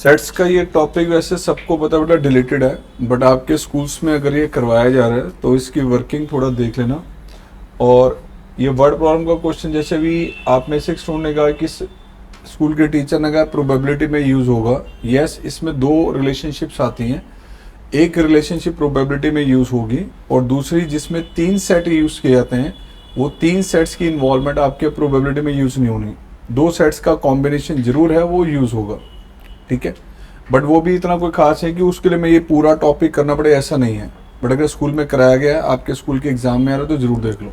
Sets का ये topic वैसे सबको पता बेटा डिलीटेड है, बट आपके स्कूल्स में अगर ये करवाया जा रहा है तो इसकी वर्किंग थोड़ा देख लेना। और ये वर्ड प्रॉब्लम का क्वेश्चन जैसे भी आप में से एक स्टूडेंट ने कहा कि स्कूल के टीचर ने कहा प्रोबेबिलिटी में यूज़ होगा। यस, इसमें दो रिलेशनशिप्स आती हैं, एक रिलेशनशिप प्रोबेबिलिटी में यूज़ होगी और दूसरी जिसमें 3 सेट यूज़ किए जाते हैं, वो 3 सेट्स की इन्वॉल्वमेंट आपके प्रोबेबिलिटी में यूज़ नहीं होनी। 2 सेट्स का कॉम्बिनेशन जरूर है, वो यूज़ होगा, ठीक है। बट वो भी इतना कोई खास है कि उसके लिए मैं ये पूरा टॉपिक करना पड़े, ऐसा नहीं है। बट अगर स्कूल में कराया गया है, आपके स्कूल के एग्जाम में आ रहा है तो ज़रूर देख लो।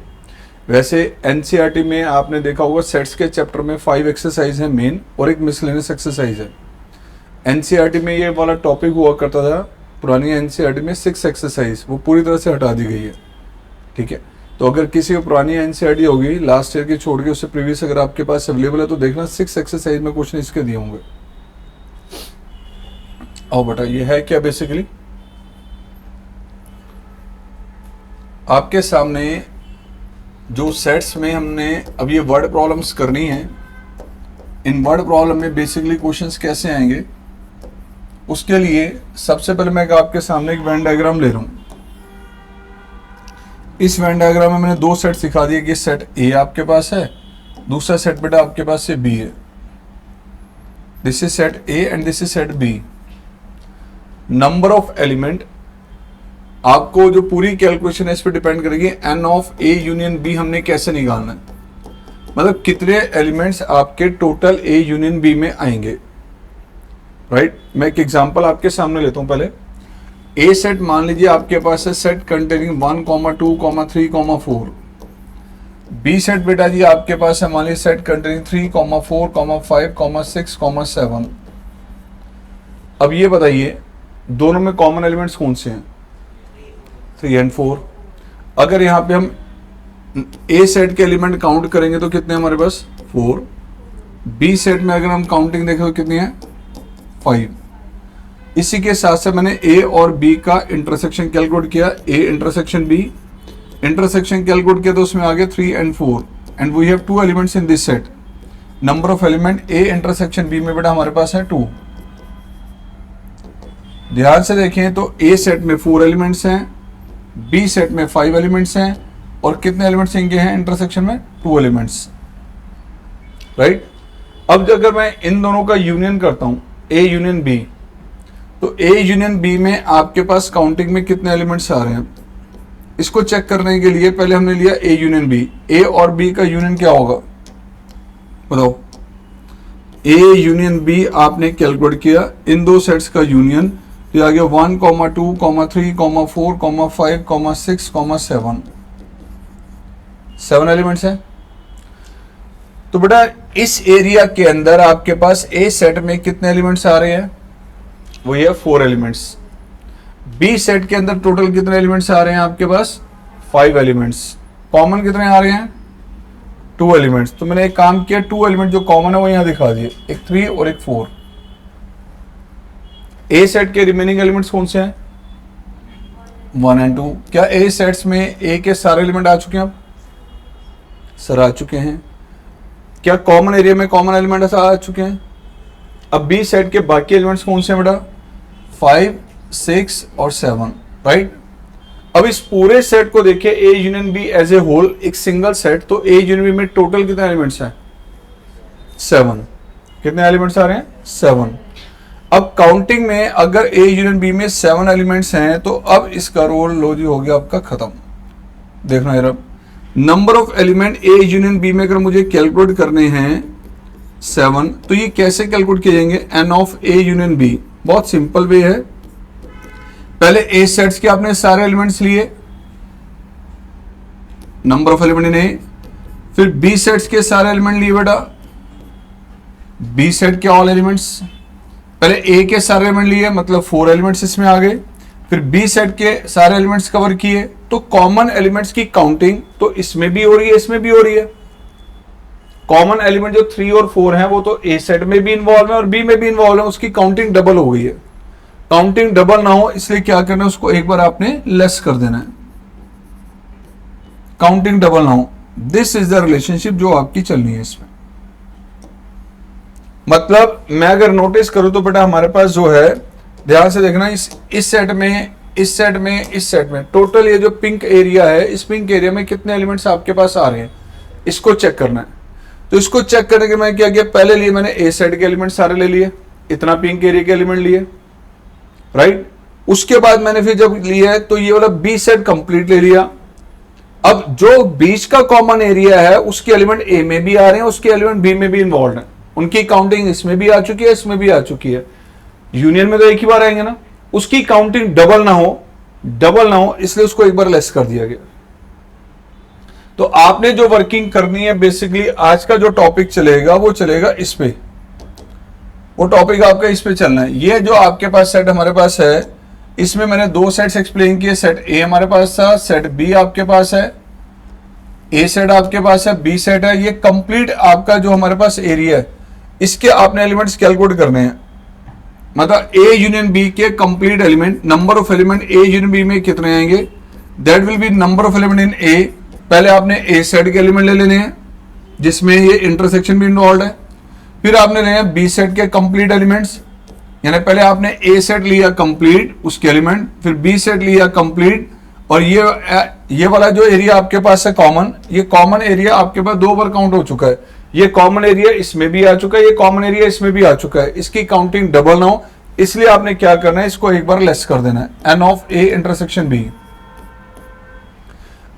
वैसे एनसीईआरटी में आपने देखा होगा सेट्स के चैप्टर में 5 एक्सरसाइज है मेन और एक मिसलेनियस एक्सरसाइज है। एनसीईआरटी में ये वाला टॉपिक हुआ करता था, पुरानी एनसीईआरटी में 6 एक्सरसाइज, वो पूरी तरह से हटा दी गई है, ठीक है। तो अगर किसी को पुरानी एनसीईआरटी होगी लास्ट ईयर की छोड़ के, उससे प्रीवियस अगर आपके पास अवेलेबल है तो देखना 6 एक्सरसाइज में क्वेश्चन इसके दिए होंगे। और बेटा ये है क्या, बेसिकली आपके सामने जो सेट्स में हमने अब ये वर्ड प्रॉब्लम्स करनी है, इन वर्ड प्रॉब्लम में बेसिकली क्वेश्चंस कैसे आएंगे, उसके लिए सबसे पहले मैं आपके सामने एक वेन डायग्राम ले रहा हूं। इस वेन डायग्राम में मैंने 2 सेट सिखा दिए कि सेट ए आपके पास है, दूसरा सेट बेटा आपके पास से बी है। This is set A and this is set B. Number of element आपको जो पूरी कैलकुलेशन है इस पर डिपेंड करेगी, N of A union B हमने कैसे निकालना है, मतलब कितने एलिमेंट्स आपके टोटल ए यूनियन बी में आएंगे, राइट। मैं एक एग्जांपल आपके सामने लेता हूं। पहले ए सेट मान लीजिए आपके पास है सेट कंटेनिंग 1, 2, 3, 4। बी सेट बेटा जी आपके पास है मान लीजिए सेट कंटेनिंग 3, 4, 5, 6, 7। अब ये बताइए दोनों में कॉमन एलिमेंट्स कौन से हैं, 3 और 4। अगर यहाँ पे हम ए सेट के एलिमेंट काउंट करेंगे तो कितने हमारे पास 4। बी सेट में अगर हम काउंटिंग देखें तो कितनी है 5। इसी के साथ से मैंने ए और बी का इंटरसेक्शन कैलकुलेट किया, A intersection B, intersection calculate किया तो उसमें आ गया 3 और 4 and we have 2 elements in this set. Number of element A intersection B में बेटा हमारे पास है 2। ध्यान से देखें तो ए सेट में 4 एलिमेंट्स हैं, बी सेट में 5 एलिमेंट्स हैं और कितने एलिमेंट्स इनके हैं इंटरसेक्शन में 2 एलिमेंट्स, राइट। अब अगर मैं इन दोनों का यूनियन करता हूं ए यूनियन बी, तो ए यूनियन बी में आपके पास काउंटिंग में कितने एलिमेंट्स आ रहे हैं, इसको चेक करने के लिए पहले हमने लिया ए यूनियन बी। ए और बी का यूनियन क्या होगा बताओ। ए यूनियन बी आपने कैलकुलेट किया, इन 2 सेट्स का यूनियन, तो आ गया 1, 2, 3, 4, 5, 6, 7। 7 एलिमेंट्स हैं। तो बेटा इस एरिया के अंदर आपके पास ए सेट में कितने एलिमेंट्स आ रहे हैं, वो ये 4 एलिमेंट्स। बी सेट के अंदर टोटल कितने एलिमेंट्स आ रहे हैं आपके पास 5 एलिमेंट्स। कॉमन कितने आ रहे हैं 2 एलिमेंट्स। तो मैंने एक काम किया, 2 एलिमेंट जो कॉमन है वो यहां दिखा दिए, एक 3 और एक 4। ए सेट के रिमेनिंग एलिमेंट्स कौन से हैं 1 और 2। क्या ए सेट्स में ए के सारे एलिमेंट आ चुके हैं, अब सर आ चुके हैं। क्या कॉमन एरिया में कॉमन एलिमेंट आ चुके हैं। अब बी सेट के बाकी एलिमेंट्स कौन से हैं बेटा 5, 6 और 7, राइट। अब इस पूरे सेट को देखिए A union B as a whole, एक सिंगल सेट, तो ए यूनियन बी में टोटल कितने एलिमेंट्स हैं 7। कितने एलिमेंट्स आ रहे हैं 7। अब काउंटिंग में अगर ए यूनियन बी में 7 एलिमेंट्स हैं तो अब इसका रोल लो जी हो गया आपका खत्म। देखना यार, number of element A union B में अगर मुझे कैलकुलेट करने हैं 7, तो ये कैसे कैलकुलेट किए जाएंगे N of A union B. बहुत सिंपल वे है, पहले ए सेट्स के आपने सारे एलिमेंट्स लिए, number of element in A, फिर बी सेट्स के सारे एलिमेंट लिए बेटा, बी सेट के ऑल एलिमेंट्स। पहले ए के सारे एलिमेंट लिए मतलब 4 एलिमेंट्स इसमें आ गए, फिर बी सेट के सारे एलिमेंट्स कवर किए, तो कॉमन एलिमेंट्स की काउंटिंग तो इसमें भी हो रही है इसमें भी हो रही है। कॉमन एलिमेंट जो 3 और 4 हैं वो तो ए सेट में भी इन्वॉल्व है और बी में भी इन्वॉल्व है, उसकी काउंटिंग डबल हो गई है। काउंटिंग डबल ना हो इसलिए क्या करना है, उसको एक बार आपने लेस कर देना है, काउंटिंग डबल ना हो। दिस इज द रिलेशनशिप जो आपकी चलनी है इसमें। मतलब मैं अगर नोटिस करूं तो बेटा हमारे पास जो है, ध्यान से देखना, इस सेट में, इस सेट में, इस सेट में टोटल ये जो पिंक एरिया है, इस पिंक एरिया में कितने एलिमेंट्स आपके पास आ रहे हैं, इसको चेक करना है। तो इसको चेक करने के मैं क्या किया, पहले लिए मैंने ए सेट के एलिमेंट सारे ले लिए, इतना पिंक एरिया के एलिमेंट लिए, राइट। उसके बाद मैंने फिर जब लिया है तो ये वाला बी सेट कंप्लीट ले लिया। अब जो बीच का कॉमन एरिया है उसके एलिमेंट ए में भी आ रहे हैं, उसके एलिमेंट बी में भी इन्वॉल्व है, उनकी काउंटिंग इसमें भी आ चुकी है, इसमें भी आ चुकी है। यूनियन में तो एक ही बार आएंगे ना, उसकी काउंटिंग डबल ना हो, इसलिए उसको एक बार लेस कर दिया गया। तो आपने जो वर्किंग करनी है बेसिकली, आज का जो टॉपिक चलेगा वो चलेगा इस पे, वो टॉपिक आपका इस पे चलना है। ये जो आपके पास सेट हमारे पास है, इसमें मैंने दो सेट्स एक्सप्लेन किए, सेट ए हमारे पास था, सेट बी आपके पास है, ए सेट आपके पास है, बी सेट है। ये कंप्लीट आपका जो हमारे पास एरिया है, इसके आपने एलिमेंट्स कैलकुलेट करने हैं। मतलब ए यूनियन बी के complete element, number of element A union B में कितने आएंगे, that will be number of element in A. पहले आपने ए सेट के एलिमेंट ले लेने हैं जिसमें ये इंटरसेक्शन भी इन्वॉल्व है, फिर आपने लेने हैं बी सेट के कंप्लीट एलिमेंट्स, यानी पहले आपने ए सेट लिया कंप्लीट उसके एलिमेंट, फिर बी सेट लिया कंप्लीट, और ये वाला जो एरिया आपके पास है कॉमन, ये कॉमन एरिया आपके पास दो बार काउंट हो चुका है। ये कॉमन एरिया इसमें भी आ चुका है, ये कॉमन एरिया इसमें भी आ चुका है, इसकी काउंटिंग डबल ना हो, इसलिए आपने क्या करना है, इसको एक बार लेस कर देना है, N of A intersection B.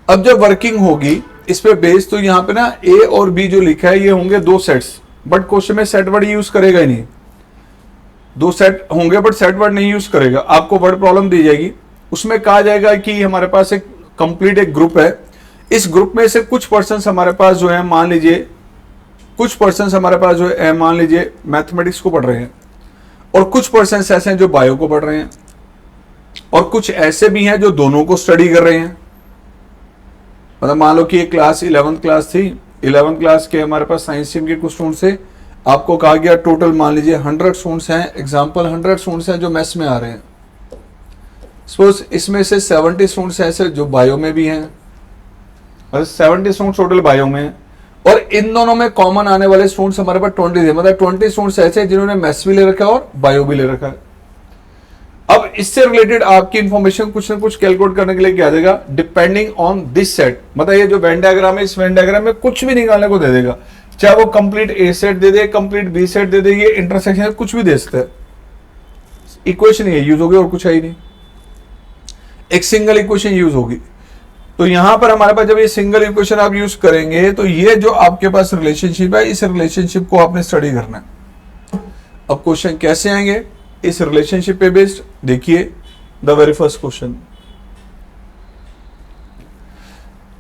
अब जब वर्किंग होगी इस पे बेस, तो यहां पे ना ए और बी जो लिखा है ये होंगे दो सेट्स, बट क्वेश्चन में सेट वर्ड यूज करेगा ही नहीं। दो सेट होंगे बट सेट वर्ड नहीं यूज करेगा, आपको वर्ड प्रॉब्लम दी जाएगी, उसमें कहा जाएगा कि हमारे पास एक कंप्लीट एक ग्रुप है, इस ग्रुप में से कुछ पर्सन्स हमारे पास जो है, मान लीजिए कुछ पर्सन्स हमारे पास जो है, मान लीजिए मैथमेटिक्स को पढ़ रहे हैं, और कुछ पर्सन्स ऐसे हैं जो बायो को पढ़ रहे हैं, और कुछ ऐसे भी हैं जो दोनों को स्टडी कर रहे हैं। मतलब मान लो कि एक क्लास 11th क्लास थी, 11th क्लास के हमारे पास साइंस स्ट्रीम के कुछ स्टूडेंट्स से, आपको कहा गया टोटल मान लीजिए 100 स्टूडेंट्स हैं, एग्जाम्पल 100 स्टूडेंट्स हैं जो मैथ्स में आ रहे हैं। सपोज इसमें से 70 स्टूडेंट्स ऐसे जो बायो में भी हैं, मतलब 70 स्टूडेंट्स टोटल बायो में हैं, और इन दोनों में कॉमन आने वाले स्टूडेंट्स हमारे पास 20 थे, मतलब 20 स्टूडेंट्स ऐसे जिन्होंने मैथ्स भी ले रखा है और बायो भी ले रखा है। अब इससे रिलेटेड आपकी इंफॉर्मेशन कुछ ना कुछ कैलकुलेट करने के लिए क्या देगा, डिपेंडिंग ऑन दिस सेट। मतलब ये जो वेन डायग्राम है, इस वेन डायग्राम में कुछ भी निकालने को दे देगा, चाहे वो कंप्लीट ए सेट दे दे, कंप्लीट बी सेट दे दे, ये इंटरसेक्शन कुछ भी दे सकता है। इक्वेशन ये यूज होगी और कुछ है ही नहीं, एक सिंगल इक्वेशन यूज होगी। तो यहां पर हमारे पास जब ये सिंगल इक्वेशन आप यूज करेंगे, तो ये जो आपके पास रिलेशनशिप है, इस रिलेशनशिप को आपने स्टडी करना है। अब क्वेश्चन कैसे आएंगे इस रिलेशनशिप पे बेस्ड, देखिए द वेरी फर्स्ट क्वेश्चन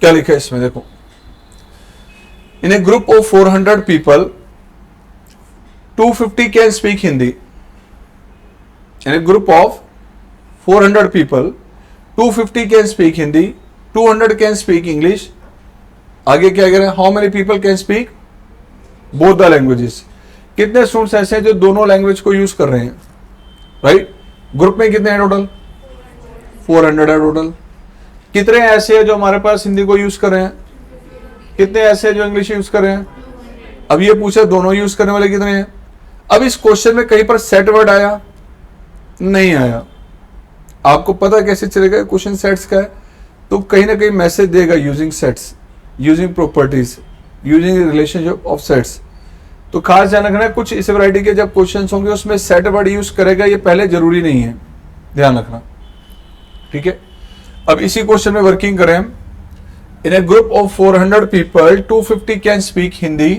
क्या लिखा है इसमें, देखो, in a group of 400 people 250 can speak Hindi. In a group of 400 people 250 can speak Hindi, 200 can speak English. आगे क्या कह रहे हैं, how many people can speak both the languages. कितने स्टूडेंट्स ऐसे हैं जो दोनों लैंग्वेज को यूज कर रहे हैं, राइट। ग्रुप में कितने हैं टोटल, 400 है टोटल। कितने ऐसे हैं जो हमारे पास हिंदी को यूज कर रहे हैं, कितने ऐसे हैं जो इंग्लिश यूज कर रहे हैं। अब ये पूछा दोनों यूज करने वाले कितने हैं। अब इस क्वेश्चन में कहीं पर सेट वर्ड आया नहीं आया, आपको पता कैसे चलेगा क्वेश्चन सेट्स का है, तो कहीं ना कहीं मैसेज देगा using sets, using properties, using relationship of sets. तो खास ध्यान रखना है, कुछ इस वैरायटी के जब क्वेश्चंस होंगे उसमें सेट वर्ड यूज करेगा, ये पहले जरूरी नहीं है, ध्यान रखना, ठीक है। अब इसी क्वेश्चन में वर्किंग करें, in a group of 400 people 250 can speak Hindi,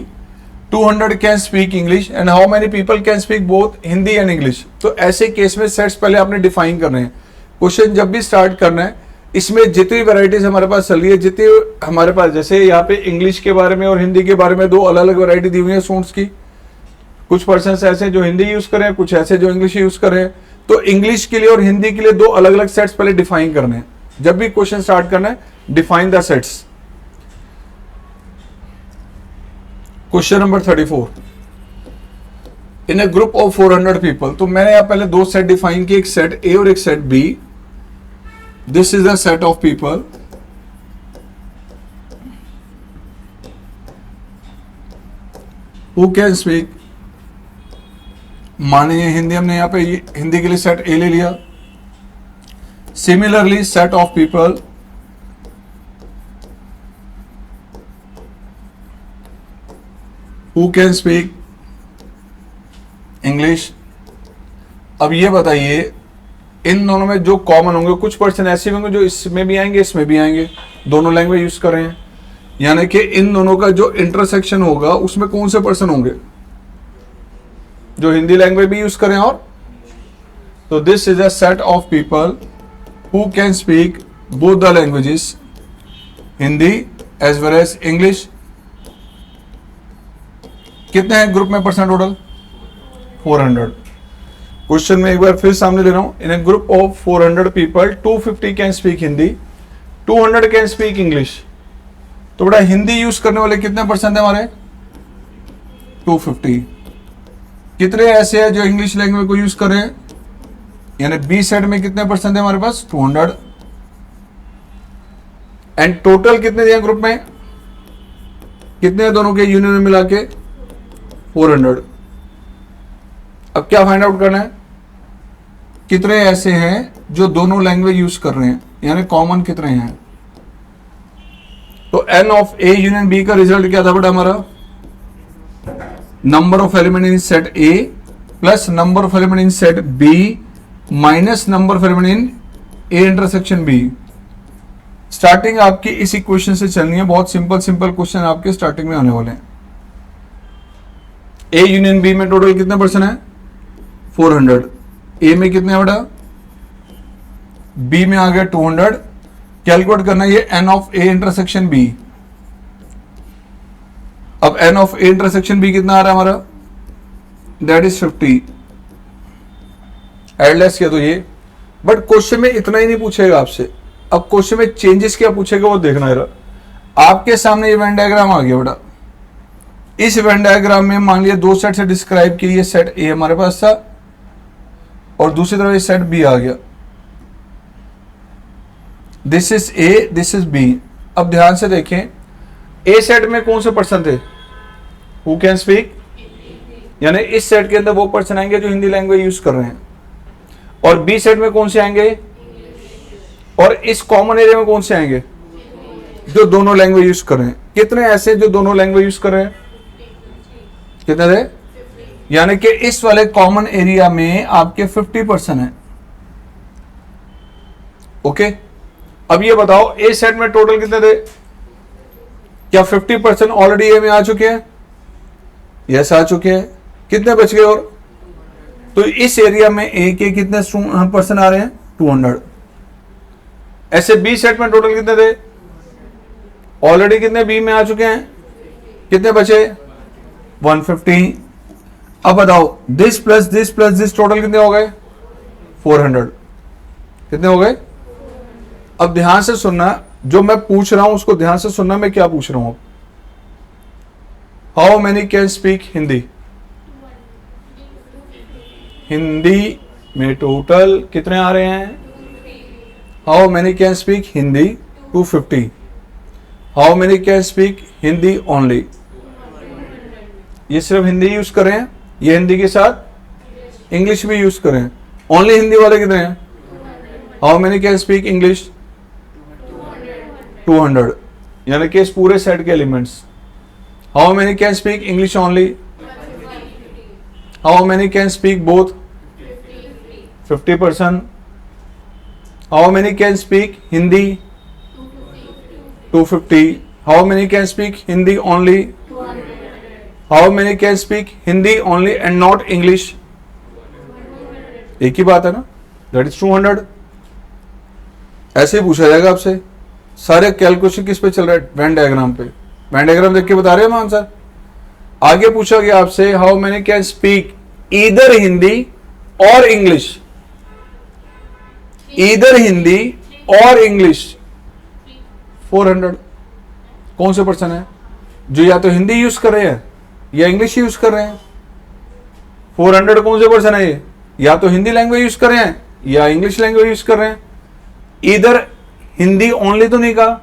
200 can speak English, and how many people can speak both Hindi and English. तो ऐसे केस में सेट्स पहले आपने डिफाइन करने हैं। क्वेश्चन जब भी स्टार्ट करना है, इसमें जितनी वैरायटीज हमारे पास चल रही है, जितनी हमारे पास, जैसे यहाँ पे इंग्लिश के बारे में और हिंदी के बारे में दो अलग अलग वैरायटी दी हुई है स्टूडेंट्स की। कुछ पर्सन ऐसे जो हिंदी यूज कर रहे हैं, कुछ ऐसे जो इंग्लिश यूज कर रहे हैं। तो इंग्लिश के लिए और हिंदी के लिए दो अलग अलग सेट्स पहले डिफाइन करने हैं। जब भी क्वेश्चन स्टार्ट करना है, define the sets. Question number 34, in a group of 400 people. तो मैंने यहाँ पहले दो सेट डिफाइन किए, एक सेट ए और एक set B. This is the set of people who can speak मानिए हिंदी हमने यहाँ पे हिंदी के लिए सेट ए ले लिया. Similarly set of people who can speak English. अब ये बताइए इन दोनों में जो कॉमन होंगे, कुछ पर्सन ऐसे होंगे जो इसमें भी आएंगे इसमें भी आएंगे, दोनों लैंग्वेज यूज कर रहे हैं, यानी कि इन दोनों का जो इंटरसेक्शन होगा उसमें कौन से पर्सन होंगे जो हिंदी लैंग्वेज भी यूज करें. और तो this is a set of people who can speak both the languages, Hindi as well as English. कितने हैं ग्रुप में पर्सन टोटल? 400. क्वेश्चन में एक बार फिर सामने ले रहा हूं. In a group of 400 people 250 can speak Hindi, 200 can speak English. तो बेटा हिंदी यूज करने वाले कितने परसेंट है हमारे? 250. कितने ऐसे हैं जो इंग्लिश लैंग्वेज को यूज कर रहे हैं, यानी बी सेट में कितने परसेंट है हमारे पास? 200. एंड टोटल कितने दिए ग्रुप में? कितने दोनों के यूनियन में मिला के? 400. अब क्या फाइंड आउट करना है? कितने ऐसे हैं जो दोनों लैंग्वेज यूज कर रहे हैं, यानी कॉमन कितने हैं. तो n of a union b का रिजल्ट क्या था बेटा हमारा? Number of element in set a plus number of element in set b minus number of element in a intersection b. Starting आपकी इस इक्वेशन से चलनी है. बहुत सिंपल सिंपल क्वेश्चन आपके स्टार्टिंग में आने वाले हैं. a यूनियन b में टोटल कितने पर्सन है? 400. a में कितने बेटा? b में आ गया 200. कैलकुलेट करना ये n of a intersection b. अब n of a intersection b कितना आ रहा है हमारा? That is 50. एडलेस किया तो ये. बट क्वेश्चन में इतना ही नहीं पूछेगा आपसे. अब क्वेश्चन में चेंजेस क्या पूछेगा वो देखना है. आपके सामने ये वेन डायग्राम आ गया बेटा. इस वेन डायग्राम में मान लिया दो सेट से डिस्क्राइब किए. सेट ए हमारे पास था और दूसरी तरफ सेट बी आ गया. This is A, this is B. अब ध्यान से देखें, ए सेट में कौन से पर्सन थे हु कैन स्पीक, यानी इस सेट के अंदर वो पर्सन आएंगे जो हिंदी लैंग्वेज यूज कर रहे हैं. और बी सेट में कौन से आएंगे, और इस कॉमन एरिया में कौन से आएंगे जो दोनों लैंग्वेज यूज कर रहे हैं. कितने ऐसे जो दोनों लैंग्वेज यूज कर रहे हैं? कितने थे? यानी कि इस वाले कॉमन एरिया में आपके 50% है. ओके. अब ये बताओ ए सेट में टोटल कितने थे? क्या 50% ऑलरेडी ए में आ चुके हैं? यस आ चुके हैं. कितने बच गए? और तो इस एरिया में ए के कितने पर्सन आ रहे हैं? 200. ऐसे बी सेट में टोटल कितने थे? ऑलरेडी कितने बी में आ चुके हैं? कितने बचे? 150. अब बताओ this plus this plus this total कितने हो गए? 400. कितने हो गए? अब ध्यान से सुनना, जो मैं पूछ रहा हूं उसको ध्यान से सुनना. मैं क्या पूछ रहा हूं? How many can speak Hindi? Hindi में टोटल कितने आ रहे हैं? How many can speak Hindi? 250. How many can speak Hindi only? ये सिर्फ हिंदी यूज कर रहे हैं. ये हिंदी के साथ इंग्लिश भी यूज कर रहे हैं. ओनली हिंदी वाले कितने हैं? How many can speak English? 200. यानी कि इस पूरे सेट के elements. How many can speak English only? How many can speak both? 50%. How many can speak Hindi? 250. How many can speak Hindi only? How many can speak Hindi only and not English? एक ही बात है ना. That is 200. ऐसे ही पूछा जाएगा आपसे. सारे calculation किस पे चल रहा है? वेन डायग्राम पे. वेन डायग्राम देख के बता रहे हैं हम आंसर. आगे पूछा गया आपसे how many can speak either Hindi और इंग्लिश. ईदर हिंदी और इंग्लिश. 400. कौन से पर्सन है जो या तो हिंदी यूज कर रहे हैं या इंग्लिश यूज कर रहे हैं? 400 कौन से पर्सन है ये? या तो हिंदी लैंग्वेज यूज कर रहे हैं या इंग्लिश लैंग्वेज यूज कर रहे हैं. इधर हिंदी ओनली तो नहीं कहा,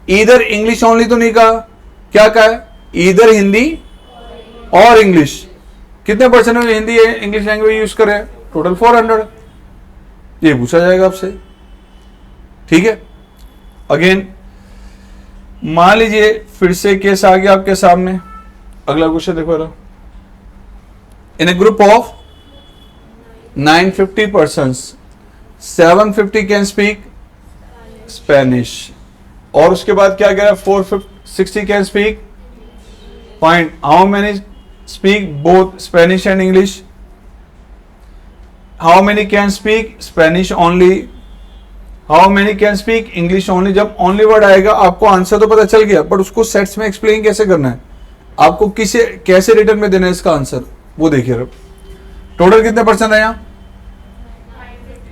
इधर इंग्लिश ओनली तो नहीं कहा. क्या कहा है? इधर हिंदी और इंग्लिश. कितने परसेंट में हिंदी इंग्लिश लैंग्वेज यूज करें? टोटल 400। ये पूछा जाएगा आपसे, ठीक है। अगेन मान लीजिए फिर से केस आ गया आपके सामने। अगला क्वेश्चन देखो, in a group of 950 persons 750 can speak Spanish, और उसके बाद क्या कह रहा है 460 can speak point, how many speak both Spanish and English, how many can speak Spanish only, how many can speak English only. जब only word आएगा आपको आंसर तो पता चल गया, बट उसको सेट्स में एक्सप्लेन कैसे करना है, आपको कैसे रिटर्न में देना है इसका आंसर, वो देखिए। टोटल कितने परसेंट है यहाँ?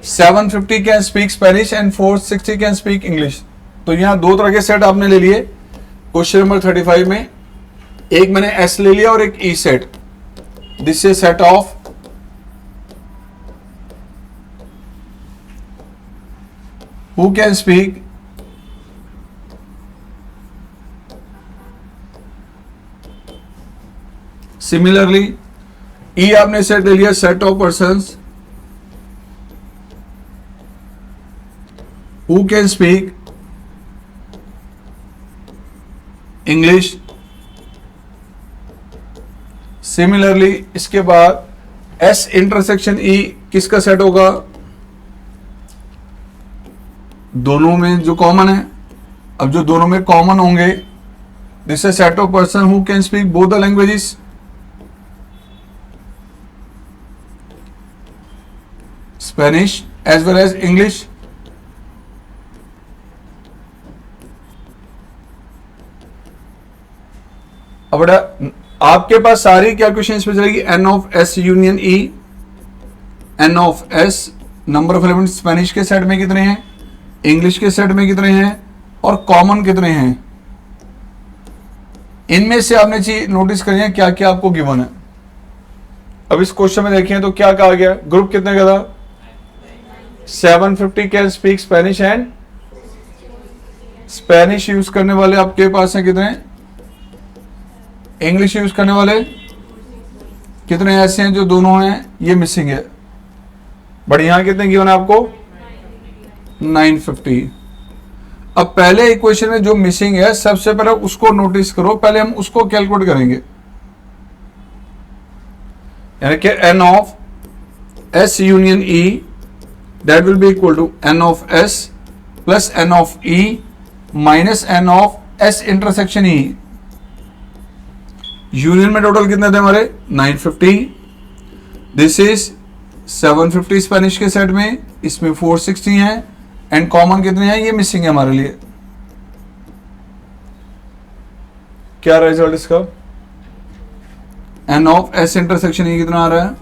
750 can speak Spanish and 460 can speak English. तो यहाँ दो तरह के सेट आपने ले लिए क्वेश्चन नंबर 35 में, एक मैंने एस ले लिया और एक E set. This is set of who can speak similarly. E आपने सेट ले लिया set of persons who can speak English similarly. इसके बाद एस इंटरसेक्शन ई किसका सेट होगा? दोनों में जो कॉमन है। अब जो दोनों में कॉमन होंगे, this is set of person who can speak both the languages, Spanish as well as English. अब आपके पास सारी कैलकुलेशन इसमें चलेगी, N of S union E, N of S number of element Spanish के सेट में कितने हैं, इंग्लिश के सेट में कितने हैं, और कॉमन कितने हैं। इनमें से आपने चीज नोटिस करी है क्या क्या आपको गिवन है। अब इस क्वेश्चन में देखें तो क्या कहा गया, ग्रुप कितने का था? 750 can speak Spanish and Spanish use करने वाले आपके पास हैं कितने, इंग्लिश यूज करने वाले कितने ऐसे हैं जो दोनों हैं, ये मिसिंग है। बट यहां कितने गिवन है आपको? 950। अब पहले इक्वेशन में जो मिसिंग है सबसे पहले उसको नोटिस करो, पहले हम उसको कैलकुलेट करेंगे। यानी कि N of S union E that will be equal to N of S plus N of E minus N of S intersection E. Union में टोटल कितने थे हमारे? 950। दिस इज 750 स्पेनिश के सेट में, इसमें 460 है, एंड कॉमन कितने हैं, ये मिसिंग है हमारे लिए। क्या रिजल्ट इसका? एन ऑफ एस इंटरसेक्शन ये कितना आ रहा है?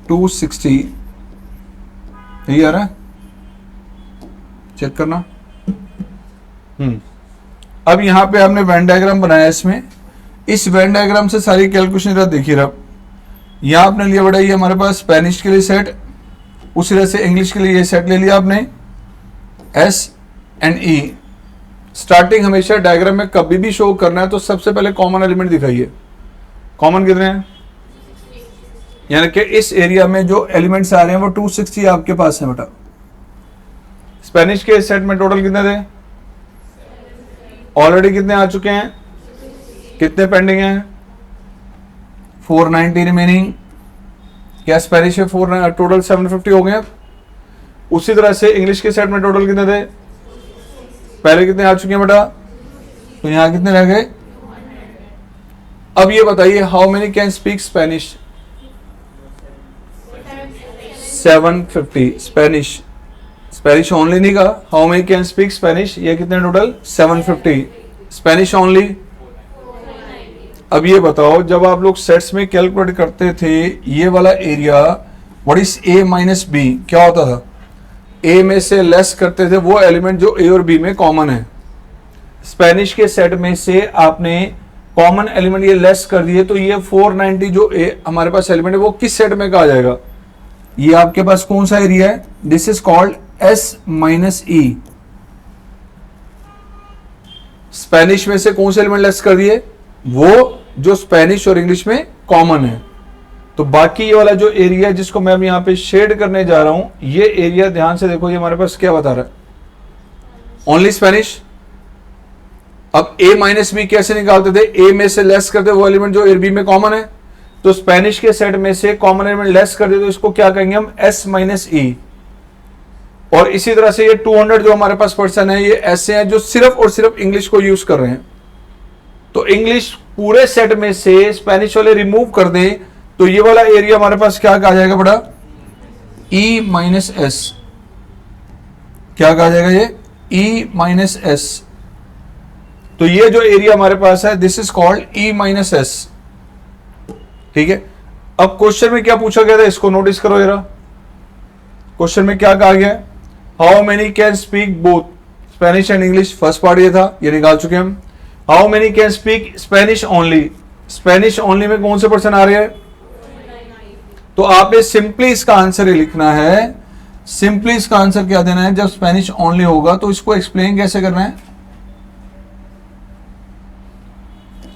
260। यही आ रहा है, चेक करना। अब यहां पे आपने वेन डायग्राम बनाया, इसमें इस वेन डायग्राम से सारी कैलकुलेशन देखिए। अब यहां आपने लिया बड़ा ये हमारे पास स्पेनिश के लिए सेट, उसी तरह से इंग्लिश के लिए ये सेट ले लिया आपने एस एंड ई। स्टार्टिंग हमेशा डायग्राम में कभी भी शो करना है तो सबसे पहले कॉमन एलिमेंट दिखाइए। कॉमन कितने हैं? यानी कि इस एरिया में जो एलिमेंट्स आ रहे हैं वो 260 आपके पास है बेटा। स्पेनिश के सेट में टोटल कितने थे? ऑलरेडी कितने आ चुके हैं, कितने पेंडिंग हैं? 490 रिमेनिंग। क्या स्पेनिश है? टोटल 750 हो गए। उसी तरह से इंग्लिश के सेट में टोटल कितने थे? पहले कितने आ चुके हैं बेटा? तो यहां कितने रह गए? अब ये बताइए how many can speak Spanish? 750 Spanish, Spanish only नहीं कहा, how many can speak Spanish, ये कितने टोटल? 750 Spanish only. अब ये बताओ जब आप लोग सेट्स में कैलकुलेट करते थे ये वाला area, what is A minus B, क्या होता था? ए में से लेस करते थे वो एलिमेंट जो ए और बी में कॉमन है। स्पेनिश के सेट में से आपने कॉमन एलिमेंट ये लेस कर दिए, तो ये 490 जो ए हमारे पास एलिमेंट है वो किस सेट में कहा जाएगा? ये आपके पास कौन सा एरिया है? This is called S minus E. Spanish में से कौन से एलिमेंट लेस कर दिए? वो जो स्पेनिश और इंग्लिश में कॉमन है। तो बाकी ये वाला जो एरिया जिसको मैं अब यहाँ पे शेड करने जा रहा हूं, ये एरिया ध्यान से देखो, ये हमारे पास क्या बता रहा है, ओनली स्पेनिश। अब a माइनस बी कैसे निकालते थे, a में से लेस करते वो एलिमेंट जो b में कॉमन है, तो स्पेनिश के सेट में से कॉमन एलिमेंट लेस कर दे तो इसको क्या कहेंगे हम, s माइनस ई। और इसी तरह से ये 200 जो हमारे पास पर्सन है, ये ऐसे हैं जो सिर्फ और सिर्फ इंग्लिश को यूज कर रहे हैं। तो इंग्लिश पूरे सेट में से स्पेनिश वाले रिमूव कर दें तो ये वाला एरिया हमारे पास क्या कहा जाएगा बड़ा, e माइनस एस। क्या कहा जाएगा ये, e माइनस एस। तो ये जो एरिया हमारे पास है, this is called e minus S. ठीक है। अब क्वेश्चन में क्या पूछा गया था, इसको नोटिस करो जरा। क्वेश्चन में क्या कहा गया, how many can speak both Spanish and English. First part ये था, ये निकाल चुके हम। How many can speak Spanish only, Spanish only में कौन से पर्सन आ रहे हैं, तो आपने सिंपली इसका आंसर ही लिखना है। सिंपली इसका आंसर क्या देना है, जब स्पेनिश ओनली होगा तो इसको एक्सप्लेन कैसे करना है।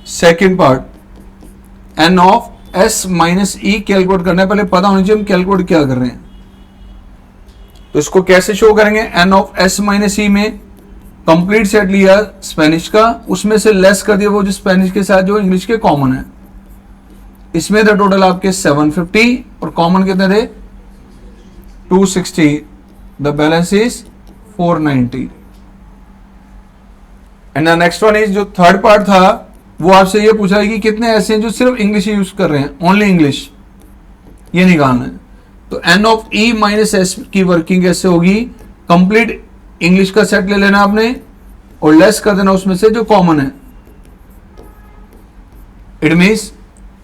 Second part, N of S minus E calculate करना है। पहले पता होना चाहिए हम कैलकुलेट क्या कर रहे हैं। तो इसको कैसे शो करेंगे, एन ऑफ एस माइनस ई में कंप्लीट सेट लिया स्पेनिश का, उसमें से लेस कर दिया वो जो स्पेनिश के साथ जो इंग्लिश के कॉमन है। इसमें द टोटल आपके 750 और कॉमन कितने थे 260, the balance is 490। And the next one is, जो थर्ड पार्ट था वो आपसे ये पूछा है कि कितने ऐसे हैं जो सिर्फ इंग्लिश यूज कर रहे हैं, ओनली इंग्लिश, ये निकालना है। तो N of E minus S की वर्किंग कैसे होगी, कंप्लीट इंग्लिश का सेट ले लेना आपने और लेस कर देना उसमें से जो कॉमन है। इट मीन्स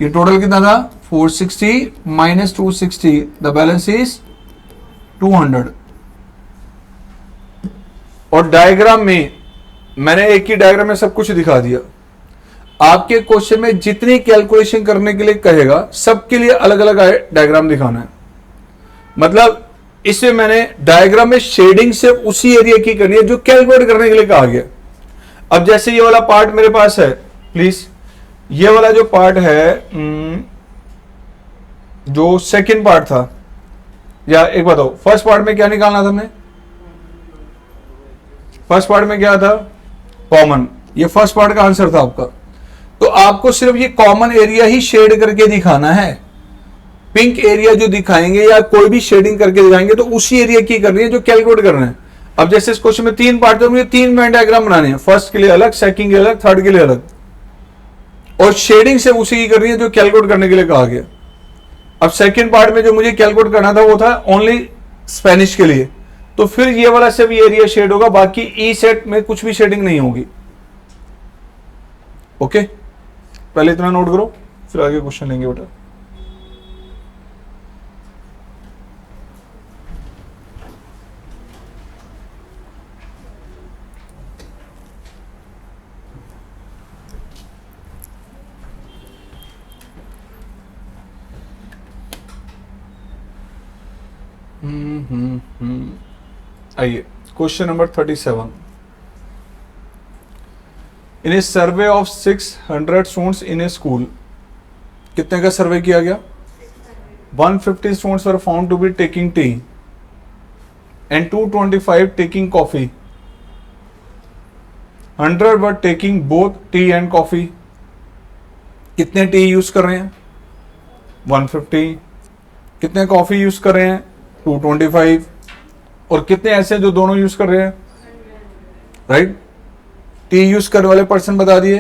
ये टोटल कितना था 460 माइनस 260, द बैलेंस इज 200। और डायग्राम में मैंने एक ही डायग्राम में सब कुछ दिखा दिया। आपके क्वेश्चन में जितनी कैलकुलेशन करने के लिए कहेगा सबके लिए अलग अलग डायग्राम दिखाना है। मतलब इसमें मैंने डायग्राम में शेडिंग से उसी एरिया की करनी है जो कैलकुलेट करने के लिए कहा गया। अब जैसे ये वाला पार्ट मेरे पास है, प्लीज ये वाला जो पार्ट है, जो सेकंड पार्ट था, या एक बताओ फर्स्ट पार्ट में क्या निकालना था हमने, फर्स्ट पार्ट में क्या था कॉमन, ये फर्स्ट पार्ट का आंसर था आपका। तो आपको सिर्फ ये कॉमन एरिया ही शेड करके दिखाना है। पिंक एरिया जो दिखाएंगे या कोई भी शेडिंग करके दिखाएंगे तो उसी एरिया की करनी है जो कैलकुलेट करना है। अब जैसे इस क्वेश्चन में 3 पार्ट थे, मुझे 3 वेन डायग्राम बनाने हैं, फर्स्ट के लिए अलग, सेकंड के लिए अलग, थर्ड के लिए अलग, और शेडिंग से उसी की करनी है जो कैलकुलेट करने के लिए कहा गया। अब सेकंड पार्ट में जो मुझे कैलकुलेट करना था वो था ओनली स्पेनिश के लिए, तो फिर ये वाला से भी एरिया शेड होगा, बाकी ई सेट में कुछ भी शेडिंग नहीं होगी। ओके, पहले इतना नोट करो फिर आगे क्वेश्चन लेंगे बेटा। आइए question number 37। In a survey of 600 students in a school, कितने का सर्वे किया गया, 150 students were found to be taking tea and 225 taking coffee, 100 were taking both tea and coffee. कितने टी यूज कर रहे हैं 150, कितने कॉफी यूज कर रहे हैं 225, और कितने ऐसे जो दोनों यूज कर रहे हैं, राइट। टी यूज करने वाले पर्सन बता दिए,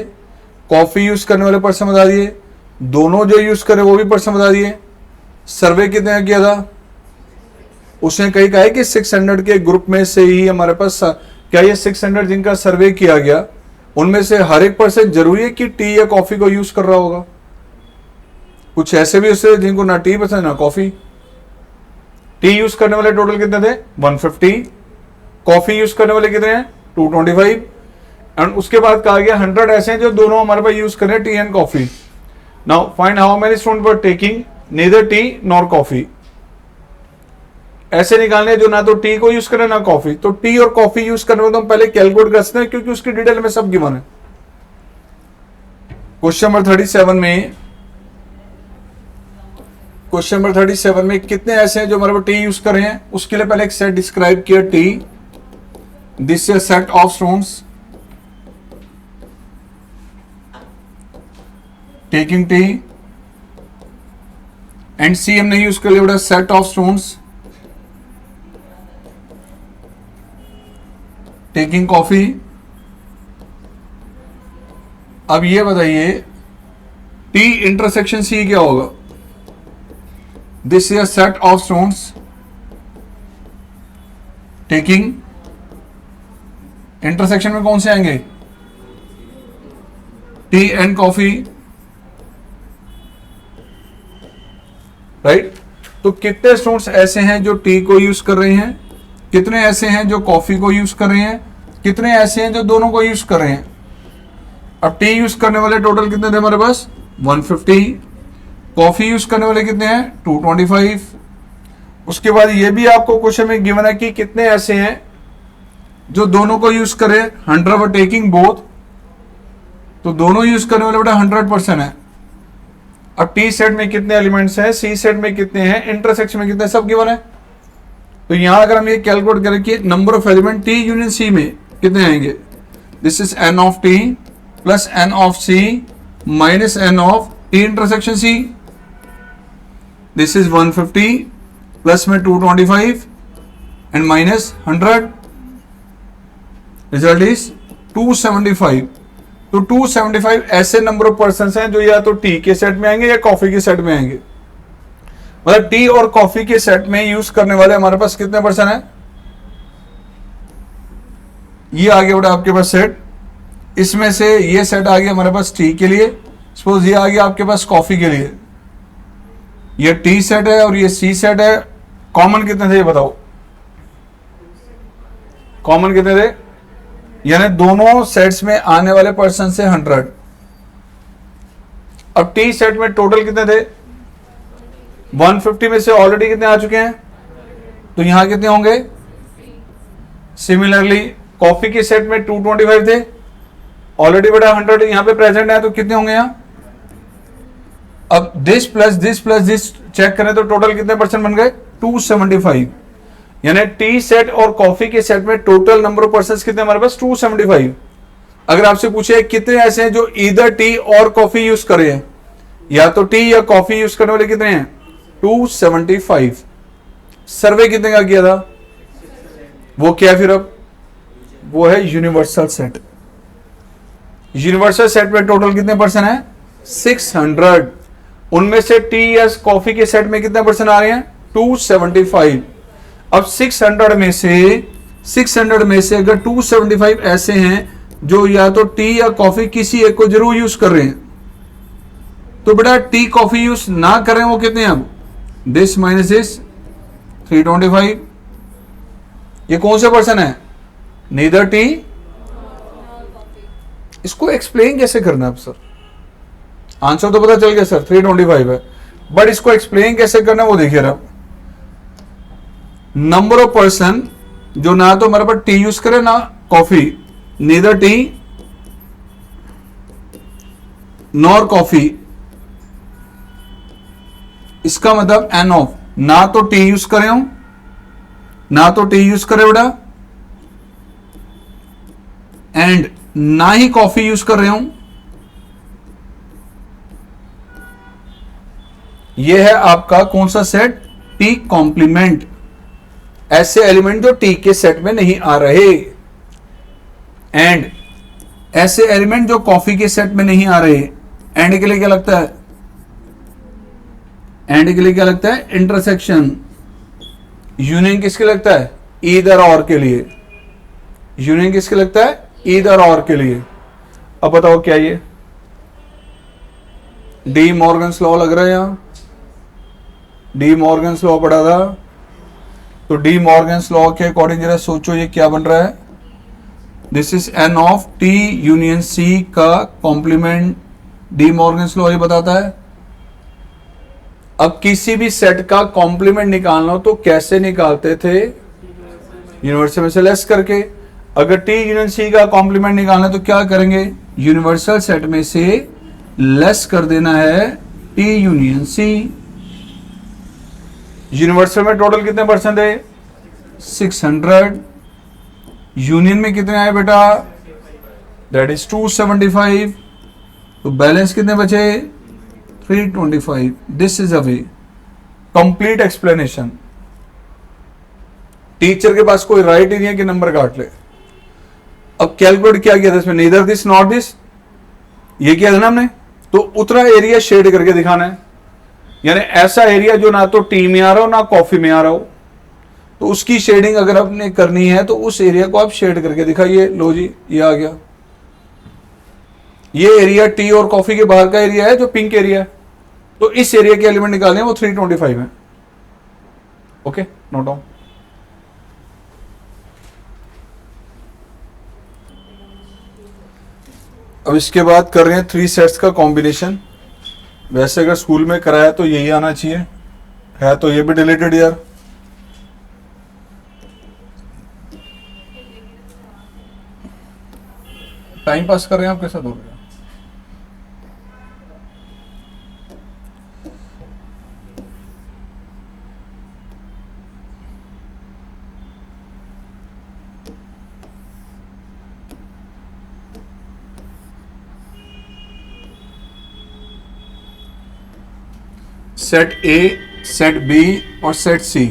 कॉफी यूज करने वाले पर्सन बता दिए, दोनों जो यूज करे वो भी पर्सन बता दिए। सर्वे कितने का किया था, उसने कहीं कहा है कि 600 के ग्रुप में से ही हमारे पास, क्या ये 600 जिनका सर्वे किया गया उनमें से हर एक पर्सन जरूरी है कि टी या कॉफी को यूज कर रहा होगा। कुछ ऐसे भी उससे जिनको ना टी पसंद ना कॉफी। टी यूज करने वाले टोटल कितने थे 150, कॉफी यूज करने वाले कितने हैं 225, एंड उसके बाद कहा गया 100 ऐसे हैं जो दोनों हमारे पास यूज कर रहे हैं T and coffee. Now find how many student were taking neither T nor coffee. ऐसे निकालने जो ना तो टी को यूज करें ना कॉफी। तो टी और कॉफी यूज करने में तो हम पहले कैलकुलेट कर सकते हैं क्योंकि उसकी डिटेल में सब गिवन है। क्वेश्चन नंबर 37 में क्वेश्चन नंबर 37 में कितने ऐसे हैं जो हमारे पास टी यूज कर रहे हैं, उसके लिए पहले एक सेट डिस्क्राइब किया T, this is set of students taking tea, and C हमने यूज कर लिया set of students taking coffee. अब ये बताइए टी इंटरसेक्शन सी क्या होगा, this is a set of students taking, intersection में कौन से आएंगे, टी एंड कॉफी, राइट। तो कितने स्टूडेंट्स ऐसे हैं जो टी को यूज कर रहे हैं, कितने ऐसे हैं जो कॉफी को यूज कर रहे हैं, कितने ऐसे हैं जो दोनों को यूज कर रहे हैं। अब टी यूज करने वाले टोटल कितने थे हमारे पास 150, कॉफी यूज करने वाले कितने हैं 225। उसके बाद ये भी आपको क्वेश्चन में गिवन है कि कितने ऐसे हैं जो दोनों को यूज करें, 100 वर टेकिंग बोथ, तो दोनों यूज करने वाले बेटा 100% है। अब टी सेट में कितने एलिमेंट्स हैं, सी सेट में कितने हैं, इंटरसेक्शन में कितने, सब गिवन है। तो यहां अगर हम ये कैलकुलेट करें कि number of element T union C में कितने आएंगे, this is N of T plus N of C minus N of T intersection C, this is 150 plus में 225 एंड माइनस 100, रिजल्ट इज 275। तो 275 ऐसे नंबर ऑफ पर्सन हैं जो या तो टी के सेट में आएंगे या कॉफी के सेट में आएंगे। मतलब टी और कॉफी के सेट में यूज करने वाले हमारे पास कितने पर्सन है, ये आ गया बेटा आपके पास सेट, इसमें से ये सेट आ गया हमारे पास टी के लिए, सपोज ये आ गया आपके पास कॉफी के लिए, ये टी सेट है और ये सी सेट है। कॉमन कितने थे ये बताओ, कॉमन कितने थे, यानी दोनों सेट्स में आने वाले पर्सन से 100। अब टी सेट में टोटल कितने थे 150 में से ऑलरेडी कितने आ चुके हैं, तो यहां कितने होंगे। सिमिलरली कॉफी के सेट में 225 थे, ऑलरेडी बेटा 100 यहां पे प्रेजेंट है, तो कितने होंगे यहां। अब दिस प्लस दिस चेक करें तो टोटल कितने पर्सन बन गए 275, यानी टी सेट और कॉफी के सेट में टोटल नंबर ऑफ पर्सन कितने हमारे पास 275। अगर आपसे पूछे कितने ऐसे हैं जो इधर टी और कॉफी यूज कर रहे हैं, या तो टी या कॉफी यूज करने वाले कितने हैं 275। सर्वे कितने का किया था, वो क्या फिर अब वो है यूनिवर्सल सेट। यूनिवर्सल सेट में टोटल कितने पर्सन है 600, उनमें से टी या कॉफी के सेट में कितने पर्सन आ रहे हैं 275। अब 600 में से अगर 275 ऐसे हैं जो या तो टी या कॉफी किसी एक को जरूर यूज कर रहे हैं, तो बेटा टी कॉफी यूज ना करें वो कितने हैं, अब दिस माइनस दिस 325। ये कौन से पर्सन है, नीदर टी। इसको एक्सप्लेन कैसे करना है अब सर, आंसर तो पता चल गया सर 325 है, बट इसको एक्सप्लेन कैसे करना है वो देखिए रहा। नंबर ऑफ पर्सन जो ना तो हमारे पास टी यूज करे ना coffee, neither T nor coffee, इसका मतलब एन ऑफ ना तो टी यूज करे हूं, ना तो टी यूज करे बेटा, एंड ना ही कॉफी यूज कर रहे हूं। यह है आपका कौन सा सेट, टी कॉम्प्लीमेंट। ऐसे एलिमेंट जो टी के सेट में नहीं आ रहे, एंड ऐसे एलिमेंट जो कॉफी के सेट में नहीं आ रहे। एंड के लिए क्या लगता है, एंड के लिए क्या लगता है इंटरसेक्शन। यूनियन किसके लगता है, ईदर और के लिए। यूनियन किसके लगता है, ईदर और के लिए। अब बताओ क्या ये डी मॉर्गन्स लॉ लग रहा है, यहां डी मॉर्गन्स लॉ पढ़ा था, तो डी मॉर्गन्स लॉ के अकॉर्डिंग जरा सोचो ये क्या बन रहा है, this is N of T union C का कॉम्प्लीमेंट। डी मॉर्गन्स लॉ ये बताता है। अब किसी भी सेट का कॉम्प्लीमेंट निकालना हो तो कैसे निकालते थे, यूनिवर्सल में से लेस करके। अगर टी यूनियन सी का कॉम्प्लीमेंट निकालना है तो क्या करेंगे, यूनिवर्सल सेट में से लेस कर देना है टी यूनियन सी। यूनिवर्सल में टोटल कितने परसेंट है? 600। यूनियन में कितने आए बेटा? That is 275। तो बैलेंस कितने बचे? 325। This is a way. Complete explanation. Teacher के पास कोई राइट ही नहीं है कि नंबर काट ले। अब कैलकुलेट क्या किया था इसमें? नीदर दिस नॉट दिस, ये किया था ना हमने। तो उतना एरिया शेड करके दिखाना है, यानी ऐसा एरिया जो ना तो टी में आ रहा हो ना कॉफी में आ रहा हो, तो उसकी शेडिंग अगर आपने करनी है तो उस एरिया को आप शेड करके दिखाइए। लो जी, ये आ गया। ये एरिया टी और कॉफी के बाहर का एरिया है जो पिंक एरिया है, तो इस एरिया के एलिमेंट निकालने वो 325 है। Okay, note down. अब इसके बाद कर रहे हैं 3 सेट्स का कॉम्बिनेशन। वैसे अगर स्कूल में कराया तो यही आना चाहिए, है तो ये भी डिलीटेड यार। टाइम पास कर रहे हैं आप, कैसा हो गया? सेट ए, सेट बी और सेट सी,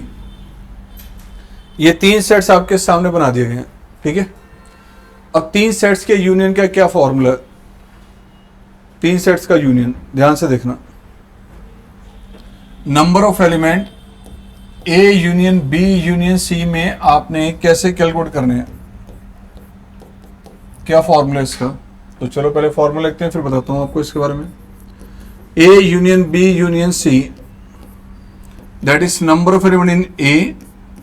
ये 3 सेट्स आपके सामने बना दिए गए हैं। ठीक है, अब 3 सेट्स के यूनियन का क्या फॉर्मूला? 3 सेट्स का यूनियन ध्यान से देखना। Number of element A union B union C में आपने कैसे कैलकुलेट करने हैं, क्या फॉर्मूला इसका? तो चलो पहले फॉर्मूला लिखते हैं, फिर बताता हूं आपको इसके बारे में। A union B union C, that is number of element in A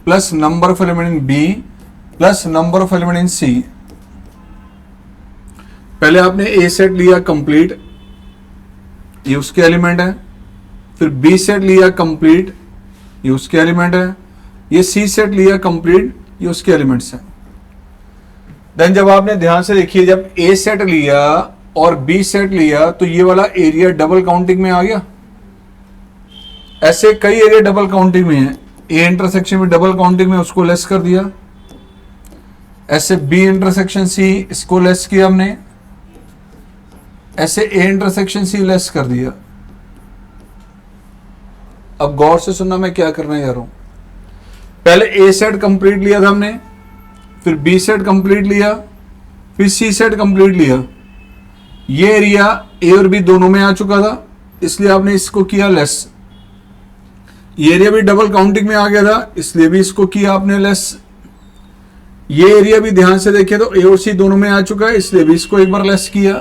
plus number of element in B plus number of element in C। पहले आपने A सेट लिया कंप्लीट, ये उसके एलिमेंट है। फिर B सेट लिया कंप्लीट, ये उसके एलिमेंट है। ये C सेट लिया कंप्लीट, ये उसके एलिमेंट्स हैं। देन जब आपने ध्यान से देखिए, जब A सेट लिया और बी सेट लिया तो ये वाला एरिया डबल काउंटिंग में आ गया। ऐसे कई एरिया डबल काउंटिंग में है। ए इंटरसेक्शन में डबल काउंटिंग में, उसको लेस कर दिया। ऐसे बी इंटरसेक्शन सी, इसको लेस किया हमने। ऐसे ए इंटरसेक्शन सी लेस कर दिया। अब गौर से सुनना मैं क्या करना जा रहा हूं। पहले ए सेट कंप्लीट लिया था हमने, फिर बी सेट कंप्लीट लिया, फिर सी सेट कंप्लीट लिया। ये एरिया ए और बी दोनों में आ चुका था, इसलिए आपने इसको किया लेस। ये एरिया भी डबल काउंटिंग में आ गया था, इसलिए भी इसको किया आपने लेस। ये एरिया भी ध्यान से देखिए तो ए और सी दोनों में आ चुका है, इसलिए भी इसको एक बार लेस किया।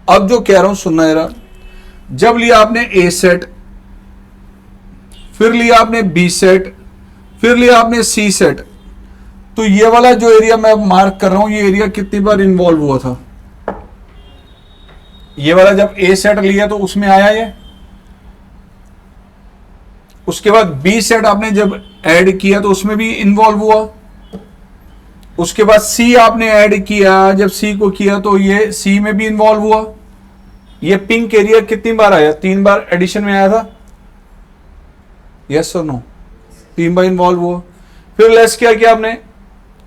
अब जो कह रहा हूं सुनना जरा, जब लिया आपने ए सेट, फिर लिया आपने बी सेट, फिर लिया आपने सी सेट, तो ये वाला जो एरिया मैं मार्क कर रहा हूं, ये एरिया कितनी बार इन्वॉल्व हुआ था? ये वाला जब ए सेट लिया तो उसमें आया ये। उसके बाद बी सेट आपने जब ऐड किया तो उसमें भी इन्वॉल्व हुआ। उसके बाद सी आपने ऐड किया, जब सी को किया तो ये सी में भी इन्वॉल्व हुआ। ये पिंक एरिया कितनी बार आया? 3 बार एडिशन में आया था। यस और नो? 3 बार इन्वॉल्व हुआ। फिर लेस किया आपने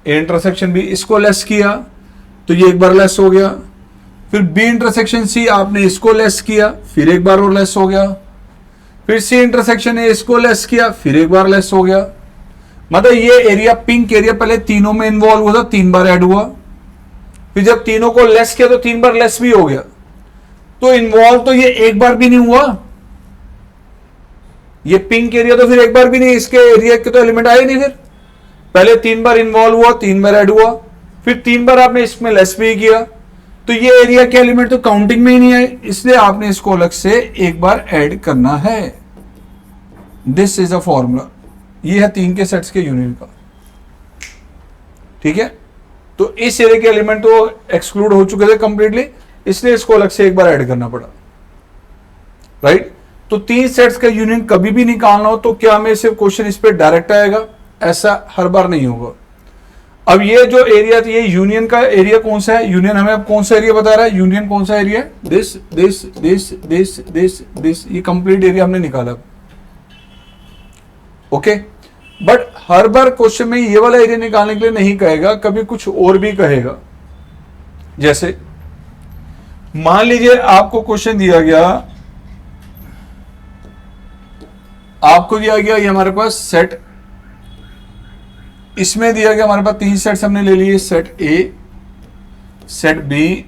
ए इंटरसेक्शन बी, इसको लेस किया तो ये एक बार लेस हो गया। फिर बी इंटरसेक्शन सी आपने इसको लेस किया, फिर एक बार और लेस हो गया। फिर सी इंटरसेक्शन ए, इसको लेस किया, फिर एक बार लेस हो गया। मतलब ये एरिया पिंक एरिया पहले तीनों में इन्वॉल्व हुआ था, 3 बार ऐड हुआ। फिर जब तीनों को लेस किया तो 3 बार लेस भी हो गया। तो इन्वॉल्व तो ये एक बार भी नहीं हुआ। ये पिंक एरिया तो फिर एक बार भी नहीं, इसके एरिया के तो एलिमेंट आए नहीं। फिर पहले 3 बार इन्वॉल्व हुआ, 3 बार ऐड हुआ, फिर 3 बार आपने इसमें लेस भी किया, तो ये एरिया के एलिमेंट तो काउंटिंग में ही नहीं आए, इसलिए आपने इसको अलग से एक बार ऐड करना है। This is a formula. ये है 3 के सेट्स के यूनियन का। ठीक है, तो इस एरिया के एलिमेंट तो एक्सक्लूड हो चुके थे कंप्लीटली, इसलिए इसको अलग से एक बार ऐड करना पड़ा। राइट, तो 3 सेट्स का यूनियन कभी भी निकालना हो तो क्या हमें सिर्फ क्वेश्चन इस पे डायरेक्ट आएगा? ऐसा हर बार नहीं होगा। अब ये जो एरिया था, ये यूनियन का एरिया कौन सा है? यूनियन हमें अब कौन सा एरिया बता रहा है? यूनियन कौन सा एरिया है? This this this this this this, ये कंप्लीट एरिया हमने निकाला। Okay, but her bar question में ये वाला एरिया निकालने के लिए नहीं कहेगा, कभी कुछ और भी कहेगा। जैसे मान लीजिए आपको क्वेश्चन दिया गया, आपको दिया गया ये हमारे पास सेट, इसमें दिया गया हमारे पास 3 सेट्स हमने ले लिए, set A, set B,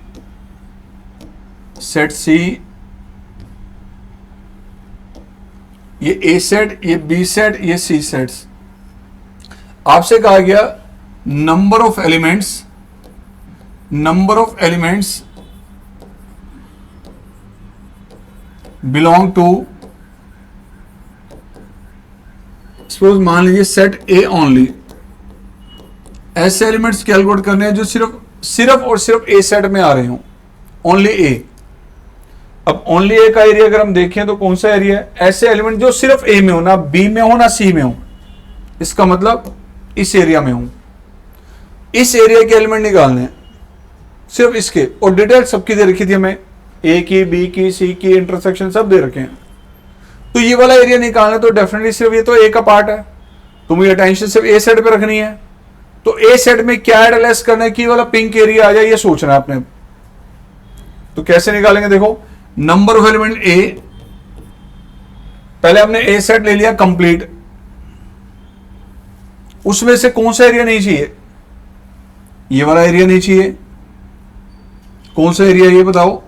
set C, ये ए सेट, ये बी सेट, ये सी सेट्स। आपसे कहा गया number of elements belong to, suppose मान लीजिए सेट ए ओनली, ऐसे एलिमेंट्स कैलकुलेट करने हैं जो सिर्फ और सिर्फ ए सेट में आ रहे हो, ओनली ए। अब ओनली ए का एरिया अगर हम देखें तो कौन सा एरिया है? ऐसे एलिमेंट जो सिर्फ ए में हो, ना बी में हो ना सी में हो, इसका मतलब इस एरिया में हो। इस एरिया के एलिमेंट निकालने हैं सिर्फ इसके, और डिटेल सबकी दे रखी थी हमें, ए की, बी की, सी की, इंटरसेक्शन सब दे रखे हैं। तो ये वाला एरिया निकालना है तो डेफिनेटली सिर्फ ये तो ए का पार्ट है, तो मुझे अटेंशन सिर्फ ए सेट पे रखनी है। तो ए सेट में क्या एड लेस करना है कि वाला पिंक एरिया आ जाए, ये सोचना है आपने। तो कैसे निकालेंगे? देखो, नंबर ऑफ एलिमेंट ए, पहले हमने ए सेट ले लिया कंप्लीट, उसमें से कौन सा एरिया नहीं चाहिए? ये वाला एरिया नहीं चाहिए। कौन सा एरिया ये बताओ?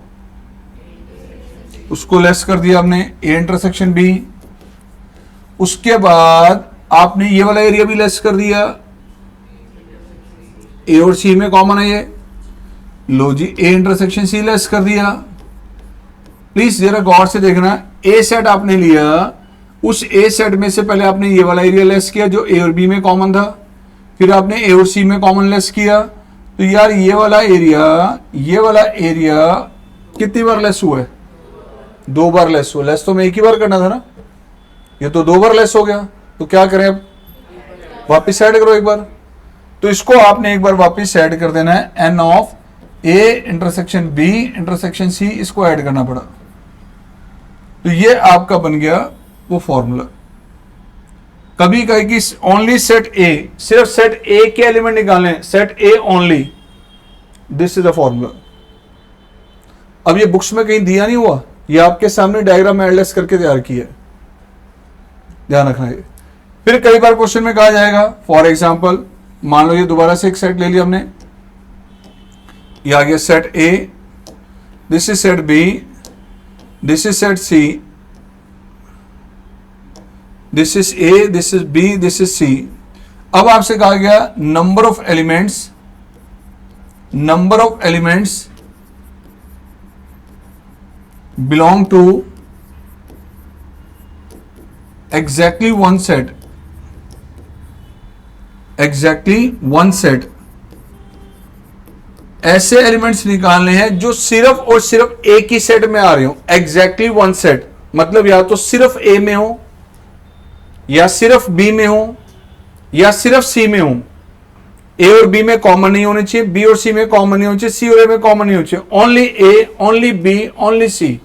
उसको लेस कर दिया आपने, ए इंटरसेक्शन बी। उसके बाद आपने ये वाला एरिया भी लेस कर दिया, ए और सी में कॉमन है ये, लो जी ए इंटरसेक्शन सी लेस कर दिया। प्लीज जरा गौर से देखना, ए सेट आपने लिया, उस ए सेट में से पहले आपने ये वाला एरिया लेस किया जो ए और बी में कॉमन था, फिर आपने ए और सी में कॉमन लेस किया। तो यार ये वाला एरिया कितनी बार लेस हुआ है? 2 बार लेस हुआ। लेस तो मैं एक ही बार करना था ना, ये तो 2 बार लेस हो गया। तो क्या करें अब? वापिस ऐड करो एक बार। तो इसको आपने एक बार वापिस ऐड कर देना है, N of A intersection B intersection C, इसको ऐड करना पड़ा। तो ये आपका बन गया वो फॉर्मूला। कभी कहे कि ओनली सेट ए, सिर्फ सेट ए के एलिमेंट निकालने, set A only, this is the formula. अब ये बुक्स में कहीं दिया नहीं हुआ, ये आपके सामने डायग्राम एडलेस करके तैयार किया है, ध्यान रखना है। फिर कई बार क्वेश्चन में कहा जाएगा, फॉर एग्जाम्पल मान लो ये दोबारा से एक सेट ले लिया हमने, ये आ गया set A, this is set B, this is set C, this is A, this is B, this is C. अब आपसे कहा गया number of elements belong to exactly one set. ऐसे एलिमेंट्स निकालने हैं जो सिर्फ और सिर्फ एक ही सेट में आ रहे हो। एग्जैक्टली वन सेट मतलब या तो सिर्फ ए में हो, या सिर्फ बी में हो, या सिर्फ सी में हो। ए और बी में कॉमन नहीं होने चाहिए, बी और सी में कॉमन नहीं होने चाहिए, सी और ए में कॉमन नहीं होने चाहिए। ओनली ए, ओनली बी, ओनली सी।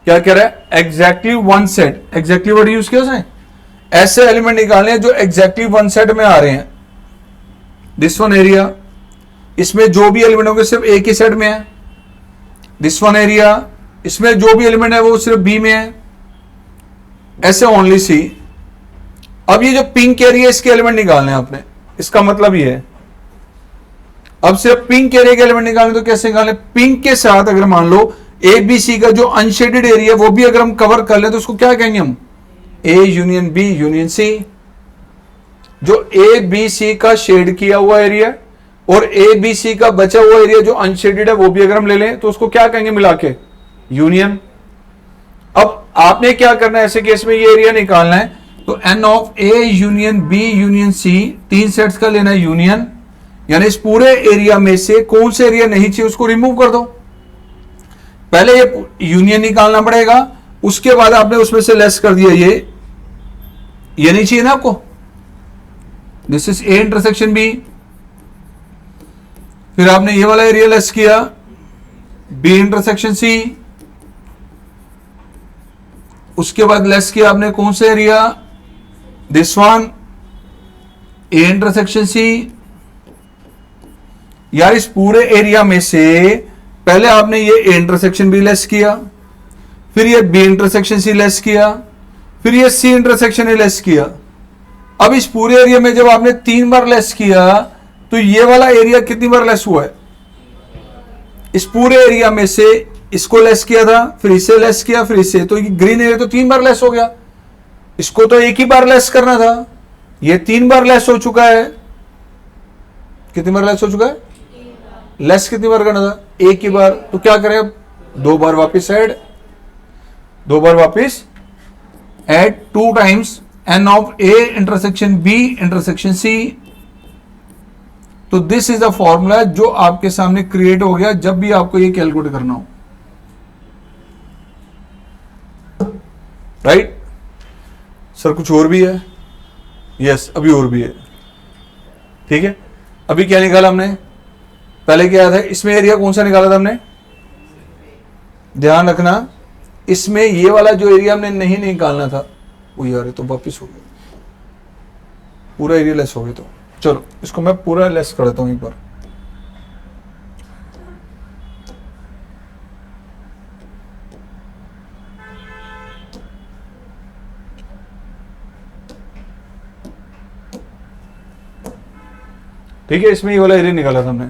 क्या कह रहा है? Exactly one set. Exactly word use किया उसने। ऐसे एलिमेंट निकालने हैं जो एग्जैक्टली वन सेट में आ रहे हैं। दिस वन एरिया, इसमें जो भी एलिमेंट होंगे सिर्फ एक ही सेट में है। दिस वन एरिया, इसमें जो भी एलिमेंट है वो सिर्फ बी में है। ऐसे ओनली सी। अब ये जो पिंक एरिया, इसके एलिमेंट निकालने हैं आपने, इसका मतलब ये है अब सिर्फ पिंक एरिया के एलिमेंट निकालने। तो कैसे निकालें? पिंक के साथ अगर मान लो ए बी सी का जो अनशेडेड एरिया वो भी अगर हम कवर कर लें तो उसको क्या कहेंगे हम? A union B union C. जो ए बी सी का शेड किया हुआ एरिया और ए बी सी का बचा हुआ एरिया जो अनशेडेड है वो भी अगर हम ले लें तो उसको क्या कहेंगे मिला के? यूनियन। अब आपने क्या करना है ऐसे केस में? ये एरिया निकालना है। तो N of A union B union C, 3 sets का लेना है यूनियन, यानी इस पूरे एरिया में से कौन से एरिया नहीं चाहिए उसको रिमूव कर दो। पहले ये यूनियन निकालना पड़ेगा, उसके बाद आपने उसमें से लेस कर दिया ये नहीं चाहिए ना आपको। This is A intersection B. फिर आपने ये वाला एरिया लेस किया, बी इंटरसेक्शन सी। उसके बाद लेस किया आपने कौन सा area? This one A intersection C. यार इस पूरे एरिया में से पहले आपने ये ए इंटरसेक्शन बी लेस किया, फिर ये बी इंटरसेक्शन सी लेस किया, फिर ये सी इंटरसेक्शन ए लेस किया। अब इस पूरे एरिया में जब आपने 3 बार लेस किया तो ये वाला एरिया कितनी बार लेस हुआ है? इस पूरे एरिया में से इसको लेस किया था, फिर इसे लेस किया, फिर इसे, तो ये ग्रीन एरिया तो 3 बार लेस हो गया। इसको तो एक ही बार लेस करना था, ये 3 बार लेस हो चुका है। कितनी बार लेस हो चुका है? लेस कितनी बार करना था? एक ही बार। तो क्या करें अब? 2 बार वापिस ऐड, 2 बार वापिस add, 2 times n of a intersection b intersection c। तो दिस इज द फॉर्मूला जो आपके सामने क्रिएट हो गया जब भी आपको ये कैलकुलेट करना हो, राइट? सर कुछ और भी है? यस, अभी और भी है। ठीक है, अभी क्या निकाला हमने? पहले क्या था? इसमें एरिया कौन सा निकाला था हमने? ध्यान रखना, इसमें ये वाला जो एरिया हमने नहीं निकालना था वो यार ये तो वापिस हो गया, पूरा एरिया लेस हो गया। तो चलो इसको मैं पूरा लेस कर देता हूं एक बार। ठीक है, इसमें ये वाला एरिया निकाला था हमने।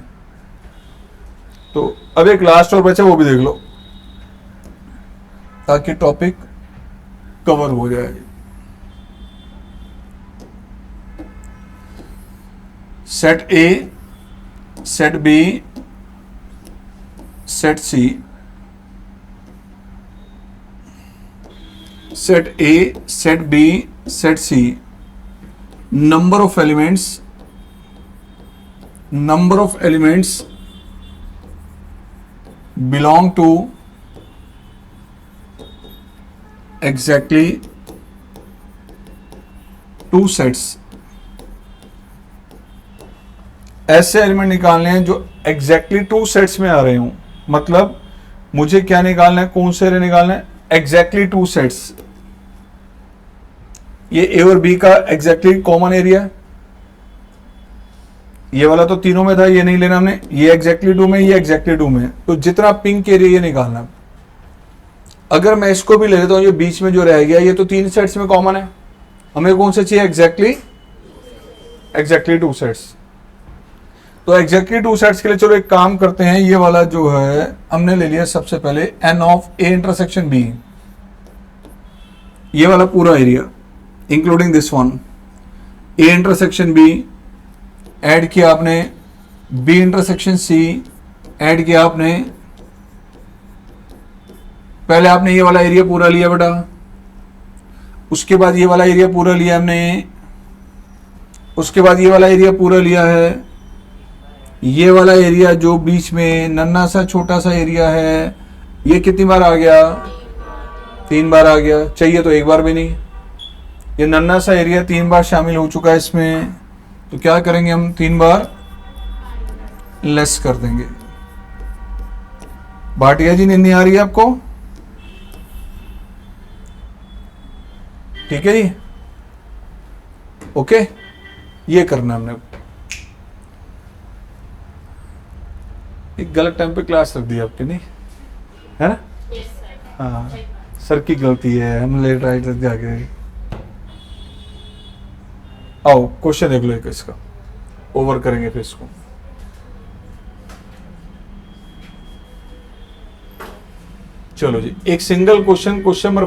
तो अब एक लास्ट और बचा, वो भी देख लो ताकि टॉपिक कवर हो जाए। Set A, set B, set C, set A, set B, set C, number of elements belong to exactly 2 sets। ऐसे एलिमेंट निकालने हैं जो एग्जैक्टली 2 सेट्स में आ रहे हूं। मतलब मुझे क्या निकालना है? कौन से एरिया निकालना है? Exactly 2 sets. ये ए और बी का एग्जैक्टली कॉमन एरिया, ये वाला तो तीनों में था, ये नहीं लेना हमने। ये एग्जैक्टली 2 में, ये एग्जैक्टली 2 में, तो जितना पिंक एरिया ये निकालना। अगर मैं इसको भी ले लेता हूं, ये बीच में जो रह गया ये तो 3 सेट्स में कॉमन है। हमें कौन से चाहिए? Exactly 2 sets. तो एग्जैक्टली 2 सेट्स के लिए चलो एक काम करते हैं, ये वाला जो है हमने ले लिया सबसे पहले n of a intersection b, ये वाला पूरा area including this one. a intersection b add किया आपने, b इंटरसेक्शन c ऐड किया आपने। पहले आपने ये वाला एरिया पूरा लिया बेटा, उसके बाद ये वाला एरिया पूरा लिया हमने, उसके बाद ये वाला एरिया पूरा लिया है। ये वाला एरिया जो बीच में नन्ना सा छोटा सा एरिया है, ये कितनी बार आ गया? 3 बार आ गया। चाहिए तो 1 बार भी नहीं, ये नन्ना सा एरिया 3 बार शामिल हो चुका है इसमें। तो क्या करेंगे हम? 3 बार लेस कर देंगे। भाटिया जी नींद नहीं आ रही है आपको? ठीक है जी, ओके। ये करना हमने। एक गलत टाइम पे क्लास रख दी आपकी, नहीं है ना? हाँ, सर की गलती है, हम लेट आए थे जाके। आओ क्वेश्चन देख लो एक इसका, ओवर करेंगे फिर इसको। चलो जी, एक single question, question number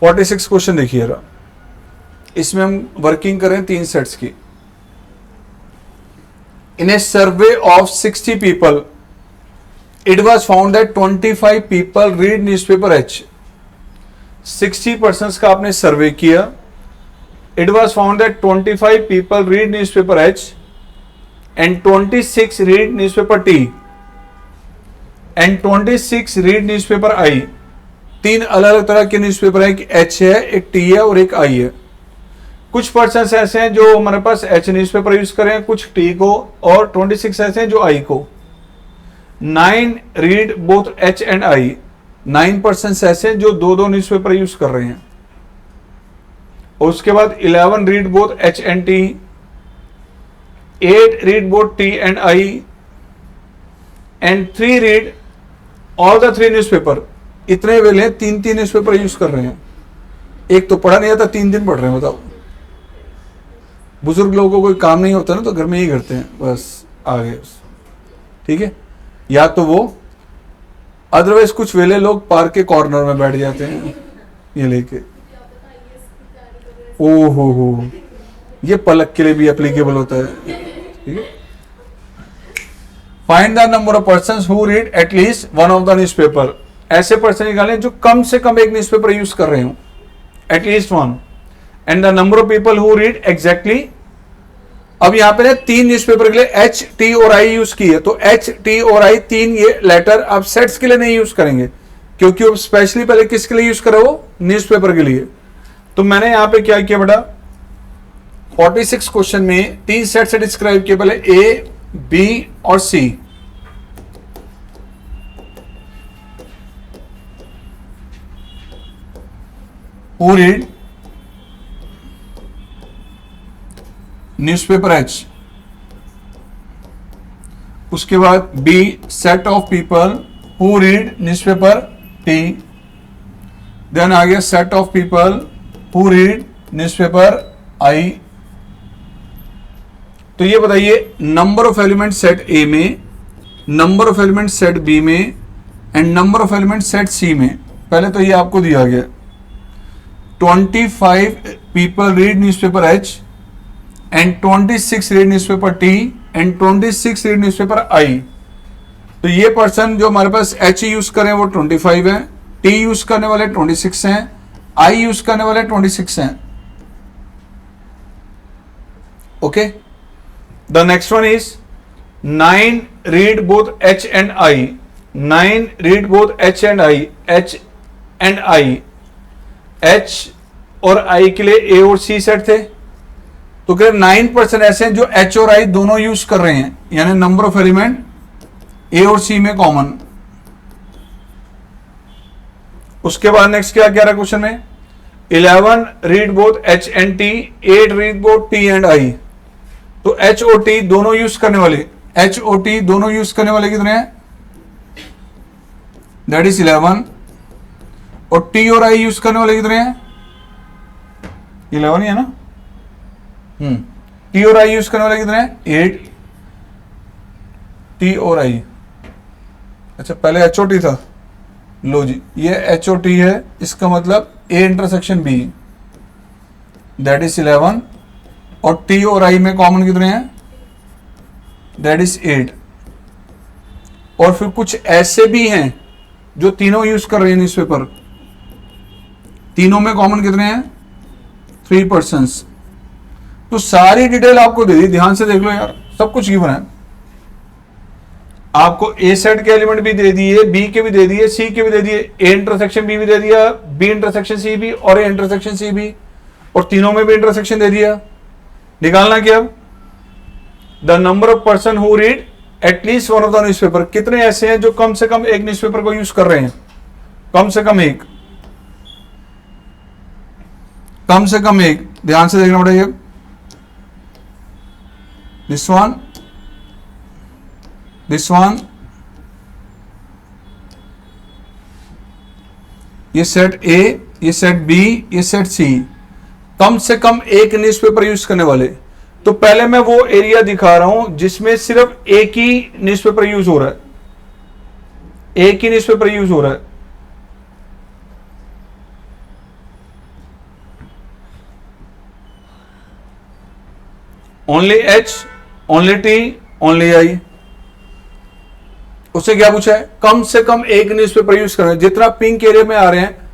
46 question देखिएगा। इसमें हम वर्किंग करें 3 सेट्स की। In a survey of 60 people, it was found that 25 people read newspaper H। 60 persons का आपने सर्वे किया। It was found that 25 people read newspaper H and 26 read newspaper T and 26 read newspaper I। 3 अलग अलग तरह के newspaper है, एक H है, एक T है और एक I है। कुछ पर्सन्स ऐसे हैं जो हमारे पास H न्यूज़पेपर यूज कर रहे हैं, कुछ T को, और 26 ऐसे हैं जो I को। 9 read both H and I। 9 persons ऐसे हैं जो 2-2 न्यूज़पेपर यूज कर रहे हैं। और उसके बाद 11 read both H and T, 8 read both T and I, and 3 read all the 3 newspaper. इतने वेले 3 न्यूज़पेपर यूज कर रहे हैं। एक तो पढ़ा नहीं आता, 3 दिन पढ़ रहे हैं, बताओ। बुजुर्ग लोगों को कोई काम नहीं होता ना, तो घर में ही करते हैं, बस आगे। ठीक है, या तो वो, अदरवाइज कुछ वेले लोग पार्क के कॉर्नर में बैठ जाते हैं ये लेके। ओहो, ये पलक के लिए भी एप्लीकेबल होता है। ठीक है, find the number of persons who read at least one of the newspaper. ऐसे पर्सन निकालें जो कम से कम एक न्यूज़पेपर यूज कर रहे हो, at least one, and the number of people who read exactly. अब यहां पे 3 न्यूज़पेपर के लिए H, T और I यूज की है, तो H, T और I 3 ये लेटर आप सेट्स के लिए नहीं यूज करेंगे, क्योंकि वो स्पेशली पहले किसके लिए यूज करे, वो न्यूज़पेपर के लिए। तो मैंने यहां पे क्या किया बेटा, 46 क्वेश्चन में 3 सेट से डिस्क्राइब किए, पहले A, B और C। Who read newspaper H, उसके बाद B, set of people who read newspaper T, then आ गया set of people who read newspaper I। तो ये बताइए number of element set A में, number of element set B में, and number of element set C में। पहले तो ये आपको दिया गया 25 people read newspaper H and 26 read newspaper T and 26 read newspaper I। तो ये पर्सन जो हमारे पास H यूज करें वो 25 है, T यूज करने वाले 26 हैं, I यूज करने वाले 26 हैं। Okay, the next one is 9 read both H and I, 9 read both H and I, H and I। H और I के लिए A और C सेट थे, तो कह 9% ऐसे हैं जो H और I दोनों यूज कर रहे हैं, यानी नंबर ऑफ एलिमेंट A और C में कॉमन। उसके बाद नेक्स्ट क्या कह रहा है क्वेश्चन में, 11 read both H and T, 8 read both T and I। तो H और T दोनों यूज करने वाले, H और T दोनों यूज करने वाले कितने हैं, दैट इज 11, और T और I यूज करने वाले कितने हैं, 11 ही है ना। T और I यूज करने वाले कितने हैं, 8, T और I। अच्छा, पहले H और T था, लो जी ये H और T है, इसका मतलब A intersection B, that is 11, और T और I में कॉमन कितने हैं, दैट इज 8। और फिर कुछ ऐसे भी हैं जो तीनों यूज कर रहे हैं न्यूज़पेपर, तीनों में कॉमन कितने हैं, 3 पर्सन्स। तो सारी डिटेल आपको दे दी, ध्यान से देख लो यार, सब कुछ गिवन है आपको। ए सेट के एलिमेंट भी दे दिए, बी के भी दे दिए, सी के भी दे दिए, ए इंटरसेक्शन बी भी दे दिया, बी इंटरसेक्शन सी भी, और ए इंटरसेक्शन सी भी, और तीनों में भी इंटरसेक्शन दे दिया। निकालना क्या अब, the number of person who read at least one of the newspaper. कितने ऐसे हैं जो कम से कम एक न्यूज़पेपर को यूज कर रहे हैं, कम से कम एक, कम से कम एक। ध्यान से देखना पड़ेगा, this one, ये सेट A, ये सेट B, ये सेट C, कम से कम एक न्यूज़पेपर यूज करने वाले। तो पहले मैं वो एरिया दिखा रहा हूं जिसमें सिर्फ एक ही न्यूज़पेपर यूज हो रहा है, एक ही न्यूज़पेपर यूज हो रहा है। Only H, only T, only I। उससे क्या पूछा है, कम से कम एक न्यूज़पेपर यूज कर रहे हैं। जितना पिंक एरिया में आ रहे हैं,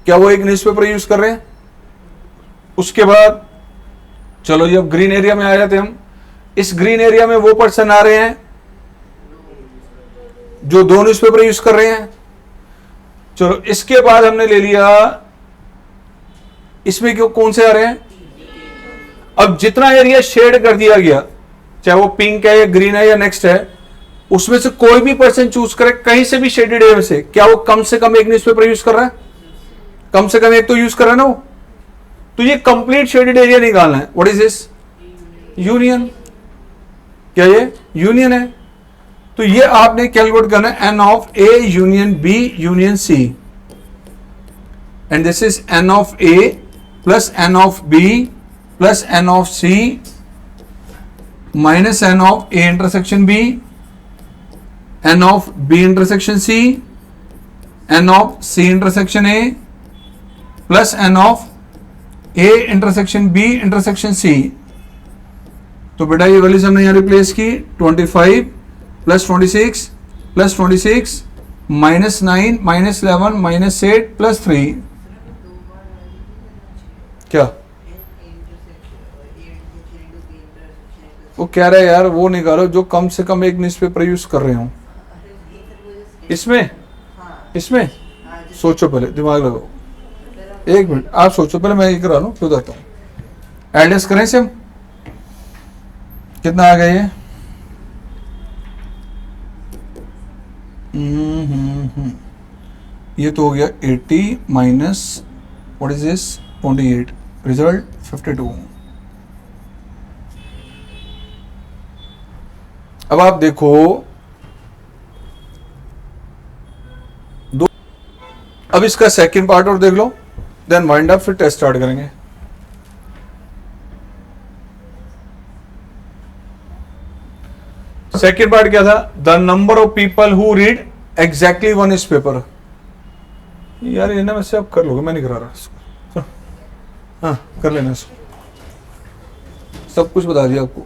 क्या वो एक न्यूज़पेपर यूज कर रहे हैं। उसके बाद चलो ये अब ग्रीन एरिया में आ जाते हैं हम। इस ग्रीन एरिया में वो पर्सन आ रहे हैं जो 2 न्यूज़पेपर यूज कर रहे हैं। चलो इसके बाद हमने ले लिया, इसमें क्यों कौन से आ रहे हैं। अब जितना एरिया शेड कर दिया गया, चाहे वो पिंक है या ग्रीन है या नेक्स्ट है, उसमें से कोई भी पर्सन चूज करे कहीं से भी शेडेड एरिया से, क्या वो कम से कम एक न्यूज़पेपर यूज कर रहा है, कम से कम एक तो यूज कर रहा है ना वो। तो ये कंप्लीट शेडेड एरिया निकालना है. What is this? यूनियन. क्या ये यूनियन है? तो ये आपने कैलकुलेट करना है n of A union B union C, and this is n of A plus n of B plus n of C minus n of A intersection B, n of B intersection C, n of C intersection A plus n of A intersection B intersection C. तो बेटा ये values हमने यहां replace की. 25 plus 26 plus 26 minus 9 minus 11 minus 8 plus 3. क्या वो कह रहा है यार? वो निकालो जो कम से कम एक न्यूज़पेपर यूज कर रहे हो. इसमें इसमें सोचो, पहले दिमाग लगाओ. एक मिनट आप सोचो, पहले मैं ये करा लूं, फिर बताता हूं. एडजस्ट करें से हम कितना आ गया ये? ये तो हो गया 80 minus what is this 28, result 52. अब आप देखो दो. अब इसका सेकंड पार्ट और देख लो, देन वाइंड अप, फिर टेस्ट स्टार्ट करेंगे. सेकेंड पार्ट क्या था? The number of people who read exactly one news paper. यार ये ना वैसे आप कर लोगे, मैं नहीं करा रहा इसको. हाँ कर लेना इसको, सब कुछ बता दिया आपको.